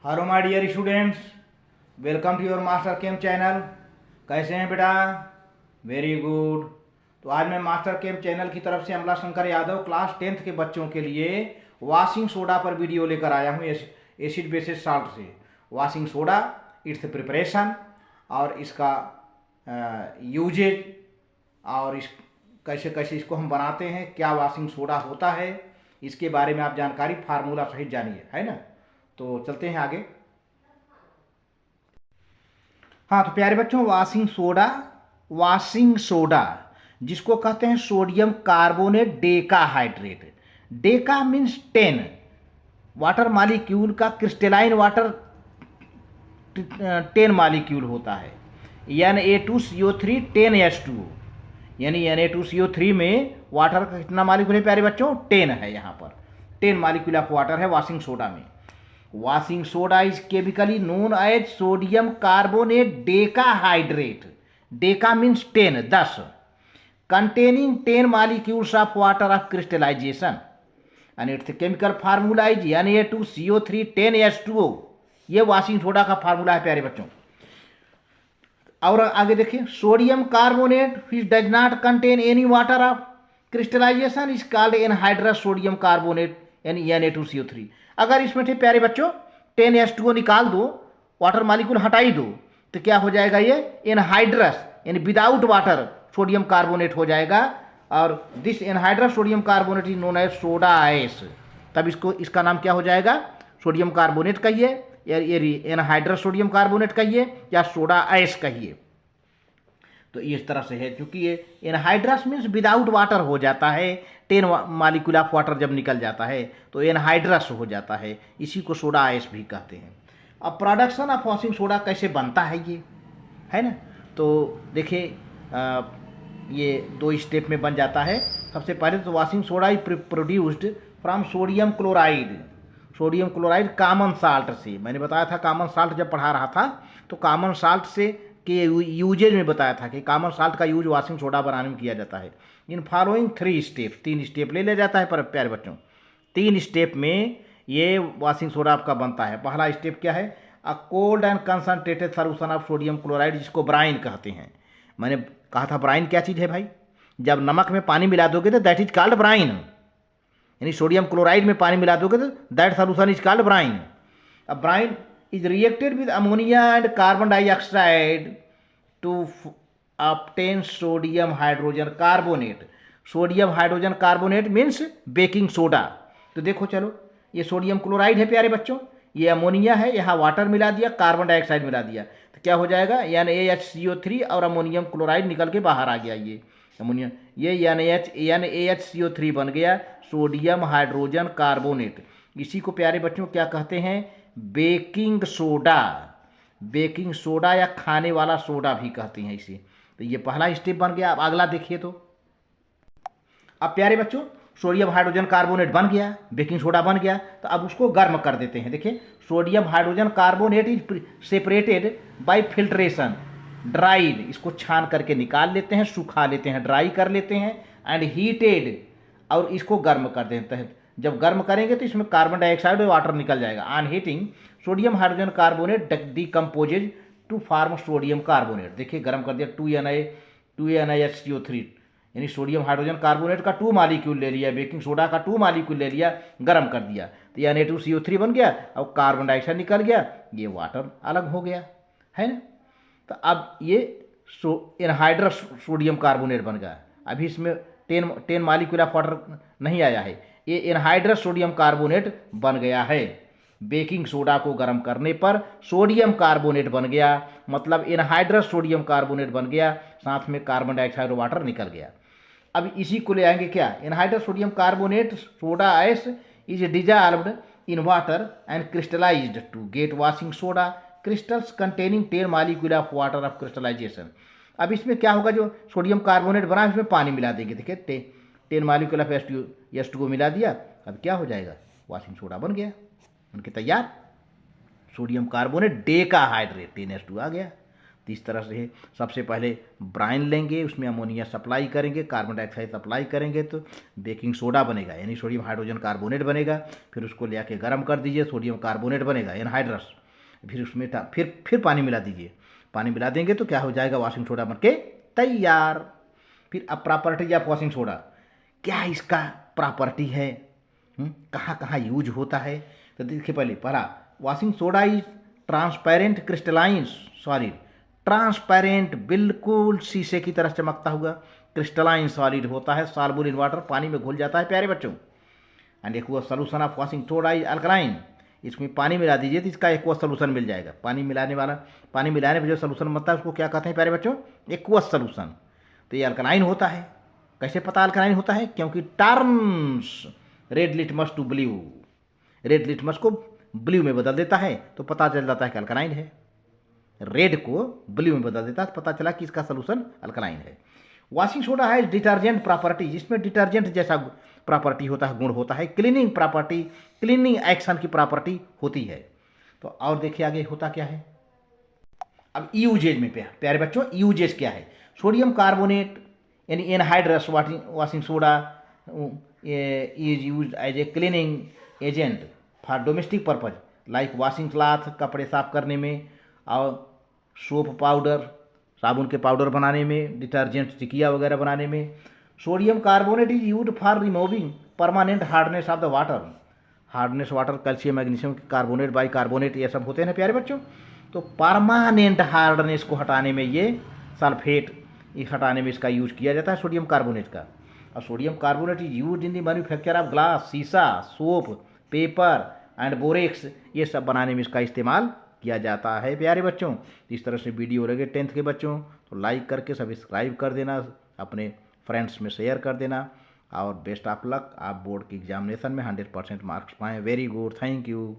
Hello my dear students, welcome to your master chem channel. कैसे हैं बेटा? Very good. तो आज मैं मास्टर केम चैनल की तरफ से अमला शंकर यादव क्लास 10th के बच्चों के लिए वॉशिंग सोडा पर वीडियो लेकर आया हूँ। एसिड बेसिस साल्ट से वॉशिंग सोडा, इट्स प्रिपरेशन और इसका यूजेज और इस कैसे कैसे इसको हम बनाते हैं, क्या वॉशिंग सोडा होता है, इसके बारे में आप जानकारी फार्मूला सहित जानिए, है ना। तो चलते हैं आगे। हाँ तो प्यारे बच्चों, वॉशिंग सोडा जिसको कहते हैं sodium carbonate deca hydrate. Deca means 10 water molecule का क्रिस्टलाइन वाटर 10 मालिक्यूल होता है। Na2CO3 10H2O, यानी Na2CO3 में वाटर का कितना मालिक्यूल है प्यारे बच्चों? 10 है। यहाँ पर 10 मालिक्यूल ऑफ वाटर है वॉशिंग सोडा में। Washing soda is chemically known as sodium carbonate deca hydrate. Deca means 10 containing 10 molecules of water of crystallization and its chemical formula is Na2CO3 10H2O। ये washing soda का formula है प्यारे बच्चों। और आगे देखिए, sodium carbonate which does not contain any water of crystallization is called anhydrous sodium carbonate यानी Na2CO3। अगर इसमें थे प्यारे बच्चों 10H2O निकाल दो, वाटर मालिक्यूल हटाई दो, तो क्या हो जाएगा? ये एनहाइड्रस यानी विदाउट वाटर सोडियम कार्बोनेट हो जाएगा। और this anhydrous sodium carbonate is known as soda ash. तब इसको इसका नाम क्या हो जाएगा? सोडियम कार्बोनेट कहिए, या एनहाइड्रस सोडियम कार्बोनेट कहिए, या सोडा आइस कहिए। तो इस तरह से है, क्योंकि ये एनहाइड्रस मीन्स विदाउट वाटर हो जाता है। 10 मालिक्यूल ऑफ वाटर जब निकल जाता है तो एनहाइड्रस हो जाता है, इसी को सोडा आइस भी कहते हैं। अब प्रोडक्शन ऑफ वॉशिंग सोडा कैसे बनता है ये, है ना। तो देखिए, ये 2 स्टेप में बन जाता है। सबसे पहले तो washing soda is produced from sodium chloride. Sodium chloride common salt से, मैंने बताया था कॉमन साल्ट जब पढ़ा रहा था तो कॉमन साल्ट से के यूजेज में बताया था कि कॉमन साल्ट का यूज वॉशिंग सोडा बनाने में किया जाता है। इन फॉलोइंग 3 स्टेप, 3 स्टेप ले लिया जाता है पर प्यारे बच्चों। 3 स्टेप में ये वॉशिंग सोडा आपका बनता है। पहला स्टेप क्या है? A cold and concentrated solution of sodium chloride, जिसको ब्राइन कहते हैं। मैंने कहा था ब्राइन क्या चीज़ है भाई? जब नमक में पानी मिला दोगे तो दैट इज कॉल्ड ब्राइन, यानी सोडियम क्लोराइड में पानी मिला दोगे तो that solution is called brine. अब brine is reacted with ammonia and carbon dioxide to obtain sodium hydrogen carbonate। Sodium hydrogen carbonate means baking soda. तो देखो चलो, ये सोडियम क्लोराइड है प्यारे बच्चों, ये अमोनिया है, यहाँ वाटर मिला दिया, कार्बन डाइऑक्साइड मिला दिया, तो क्या हो जाएगा? NaHCO3 और अमोनियम क्लोराइड निकल के बाहर आ गया। ये अमोनियम, ये NaHCO3 बन गया सोडियम हाइड्रोजन कार्बोनेट। इसी को प्यारे बच्चों क्या कहते हैं? Baking soda. बेकिंग सोडा या खाने वाला सोडा भी कहते हैं इसे। तो ये पहला स्टेप बन गया। अब अगला देखिए। तो अब प्यारे बच्चों, सोडियम हाइड्रोजन कार्बोनेट बन गया, बेकिंग सोडा बन गया, तो अब उसको गर्म कर देते हैं। देखिए, sodium hydrogen carbonate is separated by filtration, dried, इसको छान करके निकाल लेते हैं, सुखा लेते हैं, ड्राई कर लेते हैं, एंड हीटेड, और इसको गर्म कर देते हैं। जब गर्म करेंगे तो इसमें कार्बन डाइऑक्साइड और वाटर निकल जाएगा। On heating sodium hydrogen carbonate decomposes to form sodium carbonate. देखिए, गर्म कर दिया, 2NaHCO3, यानी सोडियम हाइड्रोजन कार्बोनेट का 2 मालिक्यूल ले लिया, बेकिंग सोडा का 2 मालिक्यूल ले लिया, गर्म कर दिया, तो Na2CO3 बन गया और कार्बन डाइऑक्साइड निकल गया, ये वाटर अलग हो गया, है ना। तो अब ये एनहाइड्रस सोडियम कार्बोनेट बन गया। अभी इसमें 10 मालिक्यूल ऑफ वाटर नहीं आया है, ये एनहाइड्रस सोडियम कार्बोनेट बन गया है। बेकिंग सोडा को गर्म करने पर सोडियम कार्बोनेट बन गया, मतलब एनहाइड्रस सोडियम कार्बोनेट बन गया, साथ में कार्बन डाइऑक्साइड और वाटर निकल गया। अब इसी को ले आएंगे क्या? Anhydrous sodium carbonate soda ash is dissolved in water and crystallized to get washing soda crystals containing 10 molecule of water of crystallization. अब इसमें क्या होगा? जो सोडियम कार्बोनेट बना इसमें पानी मिला देंगे। देखिए, 10 मालिक्यूल ऑफ H2O मिला दिया, अब क्या हो जाएगा? वॉशिंग सोडा बन गया, उनके तैयार। Sodium carbonate deca hydrate 10H2 आ गया। तो इस तरह से सबसे पहले ब्राइन लेंगे, उसमें अमोनिया सप्लाई करेंगे, कार्बन डाइऑक्साइड सप्लाई करेंगे तो बेकिंग सोडा बनेगा, यानी सोडियम हाइड्रोजन कार्बोनेट बनेगा। फिर उसको ले आके गर्म कर दीजिए, सोडियम कार्बोनेट बनेगा एनहाइड्रस। फिर उसमें फिर पानी मिला दीजिए, पानी मिला देंगे तो क्या हो जाएगा, वॉशिंग सोडा बन के तैयार। फिर अब प्रॉपर्टी ऑफ वॉशिंग सोडा, क्या इसका प्रॉपर्टी है, कहाँ कहाँ यूज होता है। तो देखिए पहला washing soda is transparent crystalline solid, transparent बिल्कुल शीशे की तरह चमकता हुआ क्रिस्टलाइन सॉलिड होता है, सॉल्युबल इन वाटर, पानी में घुल जाता है प्यारे बच्चों। एंड एक solution of washing soda is alkaline, इसमें पानी मिला दीजिए तो इसका एक्वस सोल्यूशन मिल जाएगा। पानी मिलाने पर जो सोल्यूशन बनता है उसको क्या कहते हैं प्यारे बच्चों, एक्वस सोल्यूशन। तो ये अल्कलाइन होता है। कैसे पता अल्कलाइन होता है, क्योंकि turns red litmus to blue, red litmus को ब्लू में बदल देता है तो पता चल जाता है कि अल्कलाइन है। रेड को ब्लू में बदल देता है तो पता चला कि इसका सोल्यूशन अल्कलाइन है। वॉशिंग सोडा है डिटर्जेंट प्रॉपर्टी, जिसमें डिटर्जेंट जैसा प्रॉपर्टी होता है, गुण होता है, क्लीनिंग प्रॉपर्टी, क्लीनिंग एक्शन की प्रॉपर्टी होती है। तो और देखिए आगे होता क्या है। अब यूजेज में प्यारे बच्चों, यूजेज क्या है, सोडियम कार्बोनेट यानी anhydrous washing soda is use as a cleaning agent for domestic purpose like washing cloth, कपड़े साफ करने में, और सोप पाउडर, साबुन के पाउडर बनाने में, डिटर्जेंट टिकिया वगैरह बनाने में। Sodium carbonate is use for removing permanent hardness of the water, hardness water, calcium magnesium carbonate, by carbonate, ये सब होते हैं ना प्यारे बच्चों। तो परमानेंट हार्डनेस को हटाने में ये सल्फेट हटाने में इसका यूज किया जाता है सोडियम कार्बोनेट का। और sodium carbonate is use in the manufacture of glass, शीशा, सोप, पेपर एंड बोरेक्स, ये सब बनाने में इसका इस्तेमाल किया जाता है प्यारे बच्चों। इस तरह से वीडियो लगे 10th के बच्चों तो लाइक करके सब्सक्राइब कर देना, अपने फ्रेंड्स में शेयर कर देना, और बेस्ट ऑफ लक, आप बोर्ड की एग्जामिनेशन में 100% मार्क्स पाएँ। Very good, thank you.